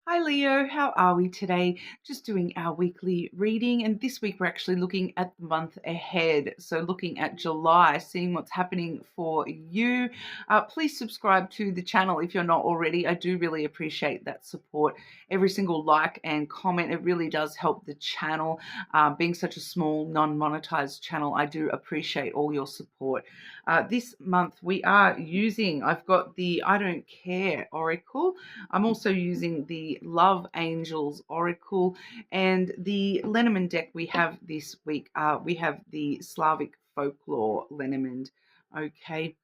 Hi Leo, how are we today? Just doing our weekly reading, and this week we're actually looking at the month ahead. So, looking at July, seeing what's happening for you. Please subscribe to the channel if you're not already. I do really appreciate that support. Every single like and comment, it really does help the channel. Being such a small, non monetized channel, I do appreciate all your support. This month we are using, I've got the I Don't Care Oracle. I'm also using the Love Angels Oracle and the Lenormand deck we have this week. We have the Slavic Folklore Lenormand. Okay.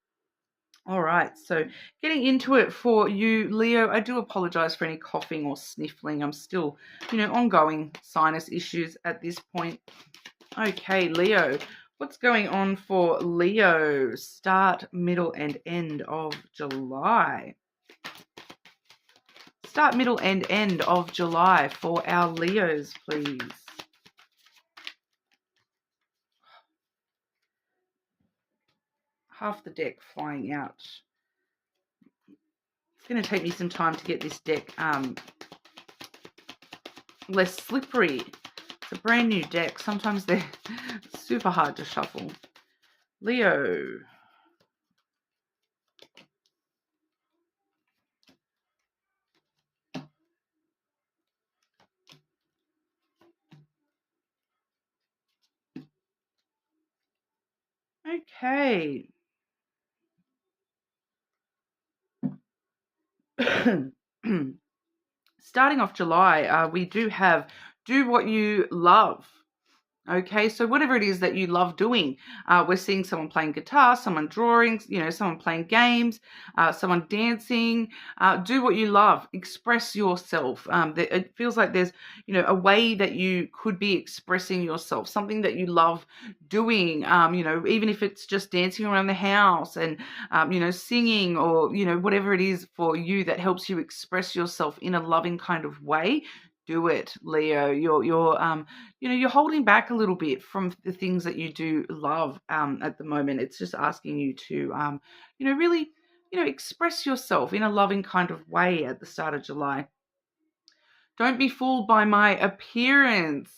All right. So getting into it for you, Leo, I do apologize for any coughing or sniffling. I'm still, ongoing sinus issues at this point. Okay, Leo. What's going on for Leo? Start, middle, and end of July. Start, middle, and end of July for our Leos, please. Half the deck flying out. It's going to take me some time to get this deck less slippery. It's a brand new deck. Sometimes they're super hard to shuffle. Leo. Okay. Starting off July, we do have do what you love. Okay, so whatever it is that you love doing, we're seeing someone playing guitar, someone drawing, someone playing games, someone dancing. Do what you love. Express yourself. It feels like there's, a way that you could be expressing yourself, something that you love doing. Even if it's just dancing around the house and, singing or, whatever it is for you that helps you express yourself in a loving kind of way. Do it, Leo. You're holding back a little bit from the things that you do love at the moment. It's just asking you to, really, express yourself in a loving kind of way at the start of July. Don't be fooled by my appearance.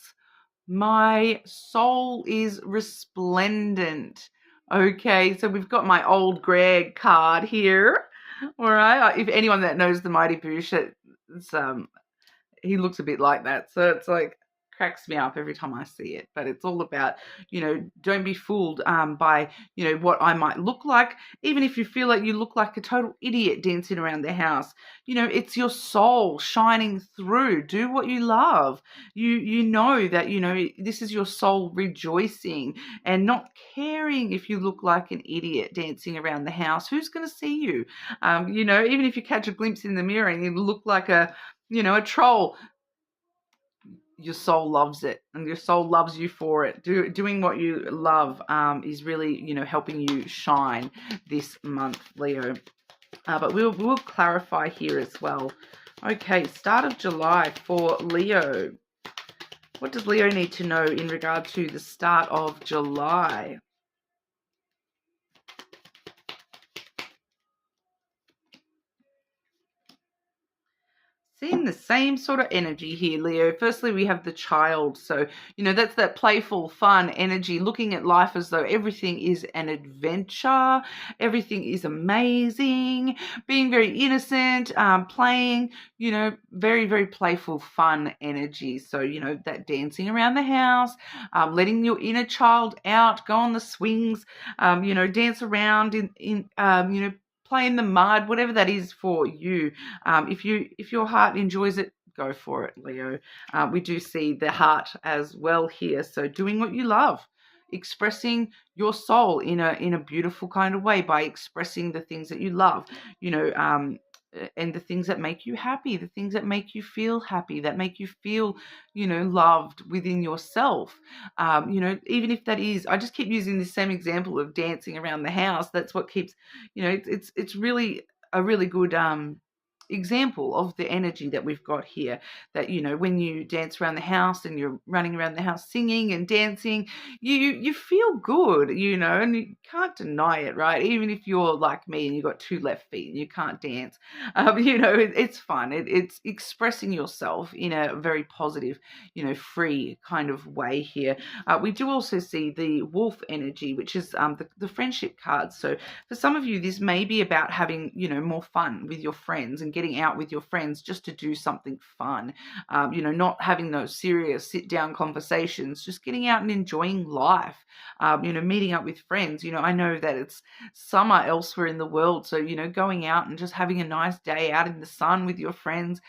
My soul is resplendent. Okay, so we've got my old Greg card here. All right, if anyone that knows the Mighty Boosh, it's he looks a bit like that. So it's like cracks me up every time I see it. But it's all about, don't be fooled by, what I might look like. Even if you feel like you look like a total idiot dancing around the house, it's your soul shining through. Do what you love. You know that, this is your soul rejoicing and not caring if you look like an idiot dancing around the house. Who's going to see you? Even if you catch a glimpse in the mirror and you look like a troll, your soul loves it and your soul loves you for it. Doing what you love is really, helping you shine this month, Leo. But we'll clarify here as well. Okay, start of July for Leo. What does Leo need to know in regard to the start of July? Seeing the same sort of energy here, Leo. Firstly, we have the child. So, that's that playful, fun energy, looking at life as though everything is an adventure, everything is amazing, being very innocent, playing, very, very playful, fun energy. So, that dancing around the house, letting your inner child out, go on the swings, dance around in play in the mud, whatever that is for you. If your heart enjoys it, go for it, Leo. We do see the heart as well here. So doing what you love, expressing your soul in a beautiful kind of way by expressing the things that you love, and the things that make you happy, the things that make you feel happy, that make you feel, loved within yourself. Even if that is, I just keep using the same example of dancing around the house. That's what keeps, it's really a really good example of the energy that we've got here, that, when you dance around the house and you're running around the house singing and dancing, you feel good, and you can't deny it, right? Even if you're like me and you've got two left feet and you can't dance, it's fun. It's expressing yourself in a very positive, free kind of way here. We do also see the wolf energy, which is the friendship card. So for some of you, this may be about having, more fun with your friends and getting out with your friends just to do something fun. Not having those serious sit down conversations, just getting out and enjoying life, meeting up with friends. I know that it's summer elsewhere in the world. So, going out and just having a nice day out in the sun with your friends,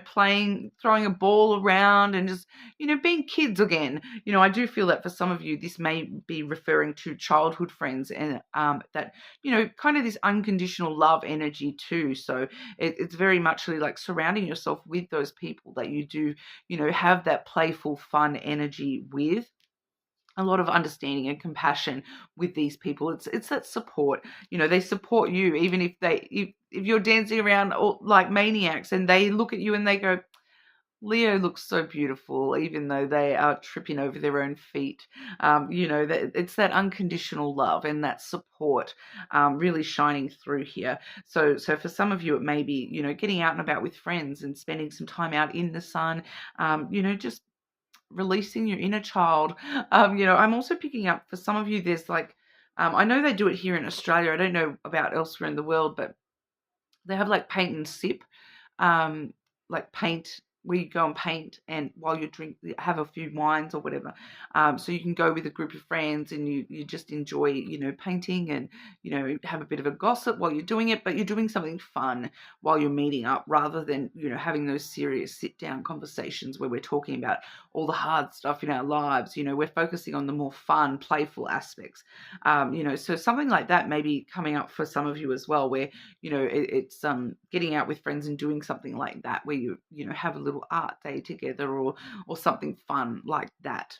playing, throwing a ball around and just, being kids again. I do feel that for some of you, this may be referring to childhood friends and that, kind of this unconditional love energy too. So it's very much really like surrounding yourself with those people that you do, have that playful, fun energy with. A lot of understanding and compassion with these people. It's that support. They support you even if you're dancing around like maniacs and they look at you and they go, Leo looks so beautiful, even though they are tripping over their own feet. That it's that unconditional love and that support really shining through here. So for some of you, it may be, getting out and about with friends and spending some time out in the sun, just releasing your inner child. I'm also picking up for some of you, there's like, I know they do it here in Australia. I don't know about elsewhere in the world, but they have like paint and sip, like paint where you go and paint and while you have a few wines or whatever. So you can go with a group of friends and you just enjoy, painting and, have a bit of a gossip while you're doing it, but you're doing something fun while you're meeting up rather than, having those serious sit down conversations where we're talking about all the hard stuff in our lives. We're focusing on the more fun, playful aspects. So something like that may be coming up for some of you as well, where, it's getting out with friends and doing something like that where you have a little art day together or something fun like that.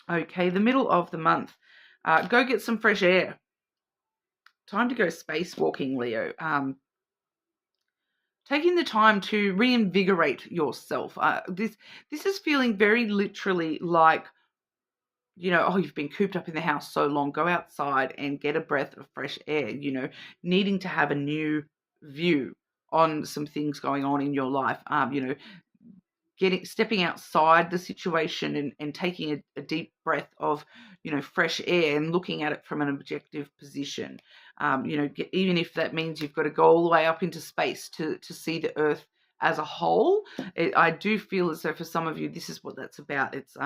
Okay, the middle of the month, go get some fresh air. Time to go spacewalking, Leo. Taking the time to reinvigorate yourself. This is feeling very literally like, you've been cooped up in the house so long. Go outside and get a breath of fresh air. Needing to have a new view on some things going on in your life. Stepping outside the situation and taking a deep breath of, fresh air and looking at it from an objective position. Even if that means you've got to go all the way up into space to see the Earth as a whole. I do feel as though for some of you, this is what that's about. It's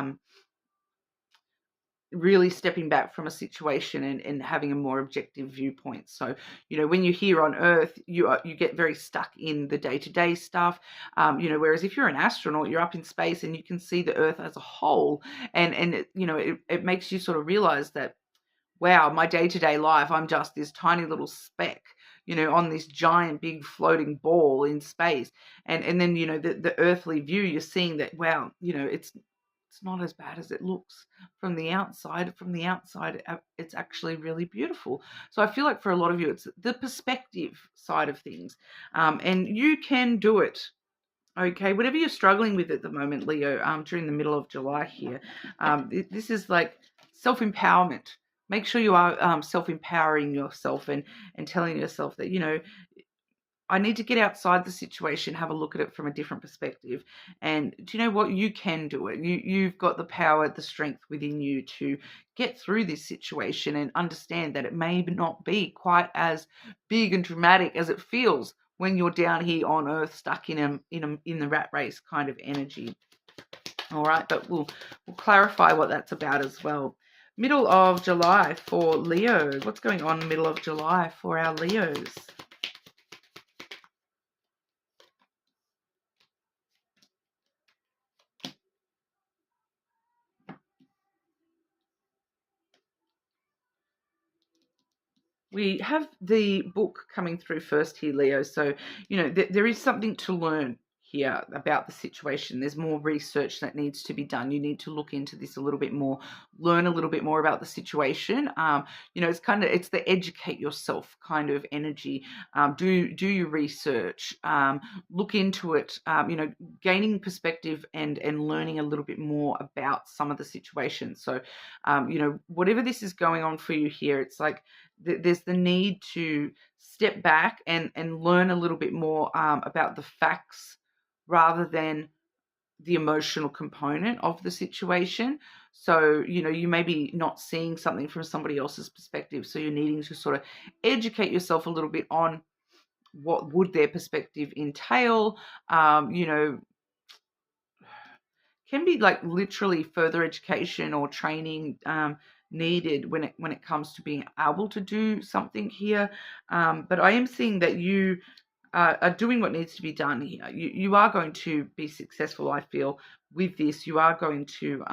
really stepping back from a situation and having a more objective viewpoint. So, when you're here on Earth, you get very stuck in the day-to-day stuff. Whereas if you're an astronaut, you're up in space and you can see the Earth as a whole. And it makes you sort of realize that, wow, my day-to-day life, I'm just this tiny little speck, on this giant big floating ball in space. And then, the earthly view, you're seeing that, wow, it's not as bad as it looks from the outside. From the outside, it's actually really beautiful. So I feel like for a lot of you, it's the perspective side of things. And you can do it. Okay, whatever you're struggling with at the moment, Leo, during the middle of July here, this is like self-empowerment. Make sure you are self-empowering yourself and telling yourself that, I need to get outside the situation, have a look at it from a different perspective. And do you know what? You can do it. You've got the power, the strength within you to get through this situation and understand that it may not be quite as big and dramatic as it feels when you're down here on Earth, stuck in the rat race kind of energy. All right, but we'll clarify what that's about as well. Middle of July for Leo. What's going on middle of July for our Leos? We have the book coming through first here, Leo. So, there is something to learn here about the situation. There's more research that needs to be done. You need to look into this a little bit more, learn a little bit more about the situation. It's the educate yourself kind of energy. Do your research, look into it. Gaining perspective and learning a little bit more about some of the situations. So, whatever this is going on for you here, it's like there's the need to step back and learn a little bit more about the facts rather than the emotional component of the situation. So, you may be not seeing something from somebody else's perspective. So you're needing to sort of educate yourself a little bit on what would their perspective entail. Can be like literally further education or training needed when it comes to being able to do something here. But I am seeing that you are doing what needs to be done here. You are going to be successful, I feel, with this. You are going to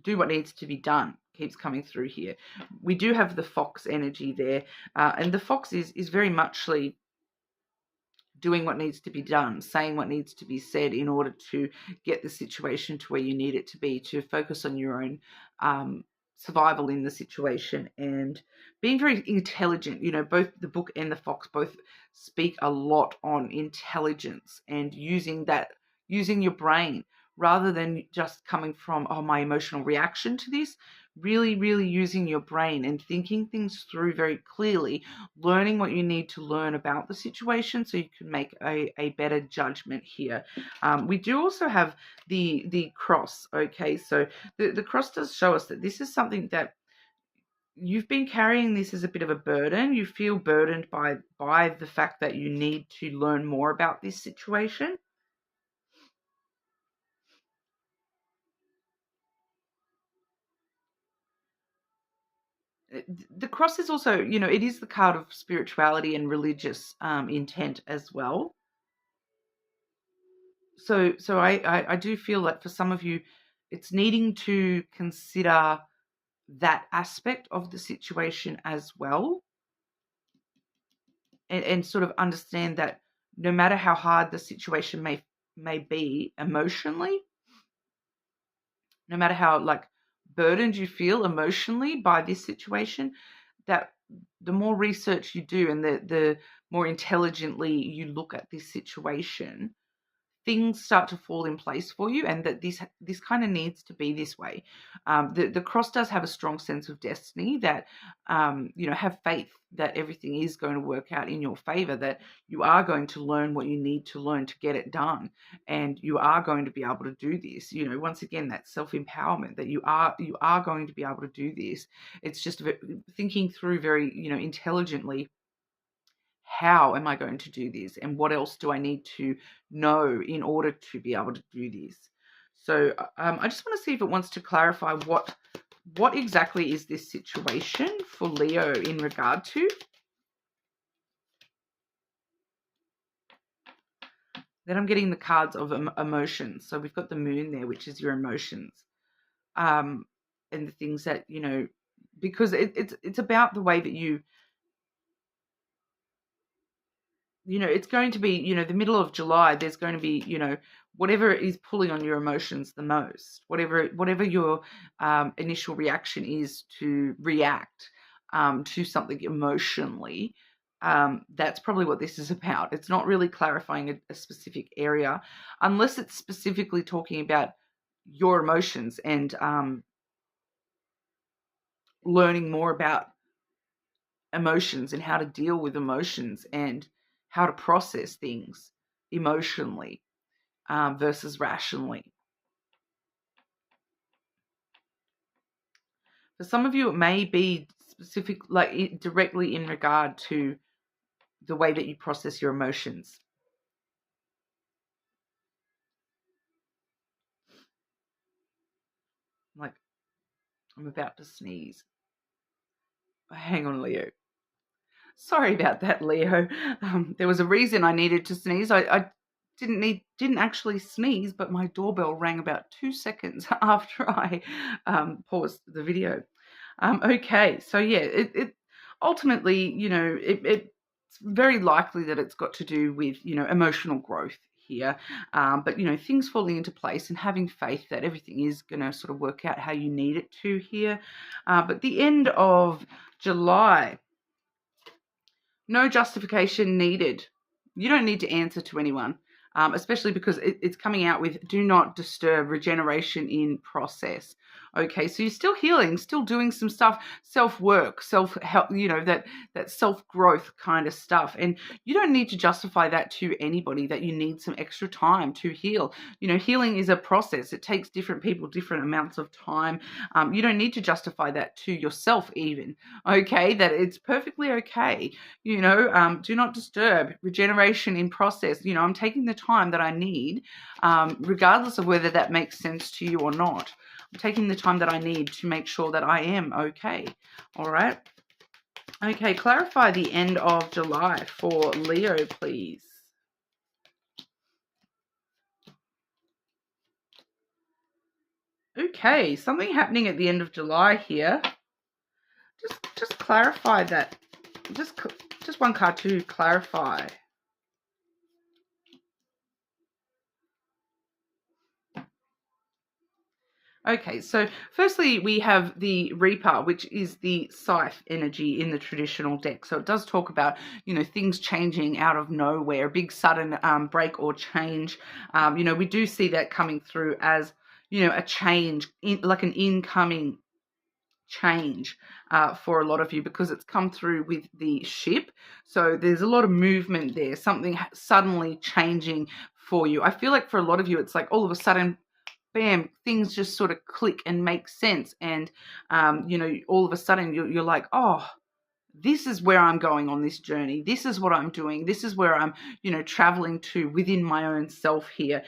do what needs to be done. Keeps coming through here. We do have the fox energy there, and the fox is very muchly doing what needs to be done, saying what needs to be said in order to get the situation to where you need it to be, to focus on your own survival in the situation, and being very intelligent. Both the book and the fox both speak a lot on intelligence and using your brain rather than just coming from, oh, my emotional reaction to this. Really, really using your brain and thinking things through very clearly, learning what you need to learn about the situation so you can make a better judgment here. We do also have the cross. Okay, so the cross does show us that this is something that you've been carrying. This as a bit of a burden. You feel burdened by the fact that you need to learn more about this situation. The cross is also, it is the card of spirituality and religious intent as well. So I do feel that for some of you, it's needing to consider that aspect of the situation as well, and sort of understand that no matter how hard the situation may be emotionally, no matter how like burdened you feel emotionally by this situation, that the more research you do and the more intelligently you look at this situation, things start to fall in place for you, and that this kind of needs to be this way. The cross does have a strong sense of destiny, that have faith that everything is going to work out in your favor, that you are going to learn what you need to learn to get it done, and you are going to be able to do this. Once again, that self-empowerment, that you are going to be able to do this. It's just thinking through very intelligently, how am I going to do this, and what else do I need to know in order to be able to do this? So I just want to see if it wants to clarify what exactly is this situation for Leo in regard to. Then I'm getting the cards of emotions. So we've got the moon there, which is your emotions, and the things that because it's about the way that it's going to be, the middle of July, there's going to be, whatever is pulling on your emotions the most, whatever your initial reaction is to react to something emotionally, that's probably what this is about. It's not really clarifying a specific area, unless it's specifically talking about your emotions and learning more about emotions and how to deal with emotions and how to process things emotionally versus rationally. For some of you, it may be specific, like directly in regard to the way that you process your emotions. Like, I'm about to sneeze. Hang on, Leo. Sorry about that, Leo. There was a reason I needed to sneeze. I didn't actually sneeze, but my doorbell rang about 2 seconds after I paused the video. Okay, so yeah, it ultimately, it's it's very likely that it's got to do with, emotional growth here. But, things falling into place and having faith that everything is going to sort of work out how you need it to here. But the end of July, no justification needed. You don't need to answer to anyone, especially because it's coming out with do not disturb, regeneration in process. Okay, so you're still healing, still doing some stuff, self-work, self-help, that self-growth kind of stuff. And you don't need to justify that to anybody that you need some extra time to heal. Healing is a process. It takes different people, different amounts of time. You don't need to justify that to yourself even, okay, that it's perfectly okay. Do not disturb, regeneration in process. I'm taking the time that I need, regardless of whether that makes sense to you or not. I'm taking the time that I need to make sure that I am okay. All right. Okay, clarify the end of July for Leo, please. Okay, something happening at the end of July here. Just clarify that. Just one card to clarify. Okay, so firstly, we have the Reaper, which is the scythe energy in the traditional deck. So it does talk about, things changing out of nowhere, a big sudden break or change. We do see that coming through as, a change, like an incoming change for a lot of you, because it's come through with the ship. So there's a lot of movement there, something suddenly changing for you. I feel like for a lot of you, it's like all of a sudden, bam, things just sort of click and make sense. And, all of a sudden you're like, oh, this is where I'm going on this journey. This is what I'm doing. This is where I'm, traveling to within my own self here,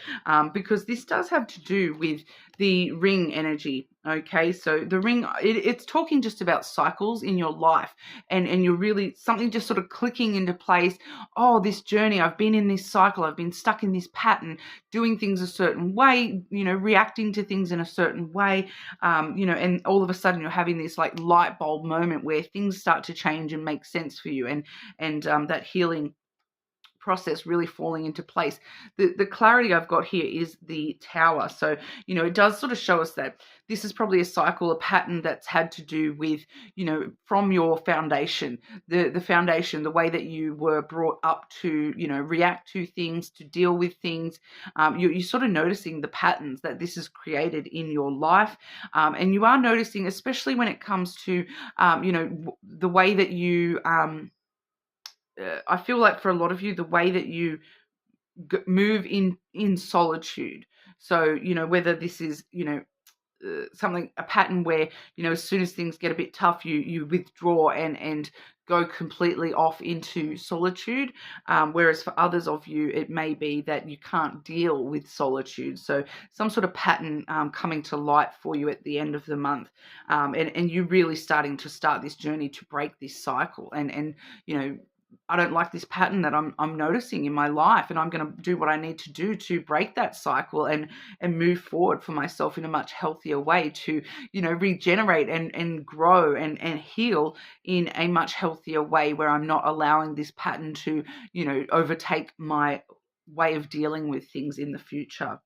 because this does have to do with the ring energy. Okay, so the ring, it's talking just about cycles in your life, and you're really something just sort of clicking into place. Oh, this journey, I've been in this cycle, I've been stuck in this pattern, doing things a certain way, reacting to things in a certain way, and all of a sudden you're having this like light bulb moment where things start to change and make sense for you, and that healing process really falling into place. The clarity I've got here is the Tower. So, it does sort of show us that this is probably a cycle, a pattern that's had to do with, from your foundation, the foundation, the way that you were brought up to, react to things, to deal with things. You're sort of noticing the patterns that this has created in your life. And you are noticing, especially when it comes to, the way that you, I feel like for a lot of you, the way that you move in solitude. So, whether this is, something, a pattern where, as soon as things get a bit tough, you withdraw and go completely off into solitude. Whereas for others of you, it may be that you can't deal with solitude. So some sort of pattern coming to light for you at the end of the month. And you really start this journey to break this cycle. And I don't like this pattern that I'm noticing in my life, and I'm going to do what I need to do to break that cycle and move forward for myself in a much healthier way to, regenerate and grow and heal in a much healthier way, where I'm not allowing this pattern to, overtake my way of dealing with things in the future.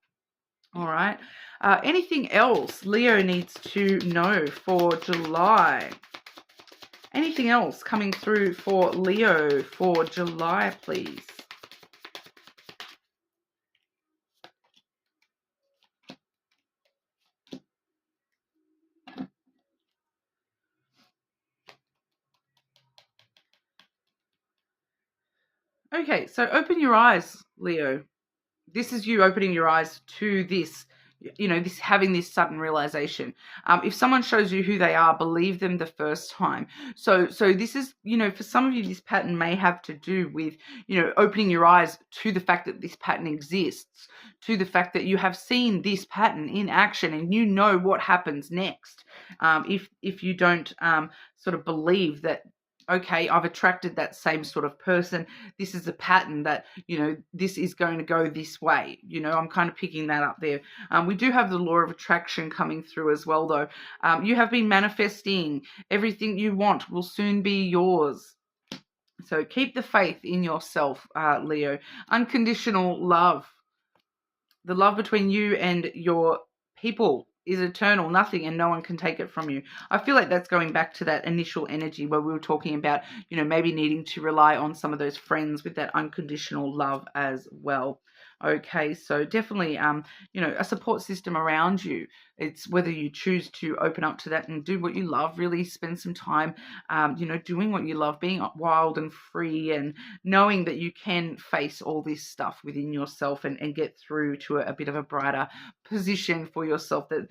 All right. Anything else Leo needs to know for July? Anything else coming through for Leo for July, please? Okay, so open your eyes, Leo. This is you opening your eyes to this, this having this sudden realization. If someone shows you who they are, believe them the first time. So this is, for some of you, this pattern may have to do with, opening your eyes to the fact that this pattern exists, to the fact that you have seen this pattern in action and you know what happens next. If you don't sort of believe that, okay, I've attracted that same sort of person. This is a pattern that, this is going to go this way. I'm kind of picking that up there. We do have the law of attraction coming through as well, though. You have been manifesting. Everything you want will soon be yours. So keep the faith in yourself, Leo. Unconditional love. The love between you and your people is eternal, nothing, and no one can take it from you. I feel like that's going back to that initial energy where we were talking about, maybe needing to rely on some of those friends with that unconditional love as well. Okay, so definitely, a support system around you. It's whether you choose to open up to that and do what you love, really spend some time, doing what you love, being wild and free, and knowing that you can face all this stuff within yourself and get through to a bit of a brighter position for yourself, that,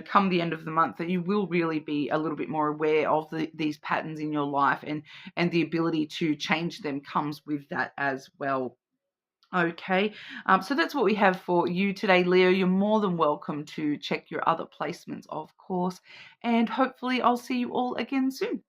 come the end of the month, that you will really be a little bit more aware of these patterns in your life, and the ability to change them comes with that as well. Okay, so that's what we have for you today, Leo. You're more than welcome to check your other placements, of course, and hopefully I'll see you all again soon.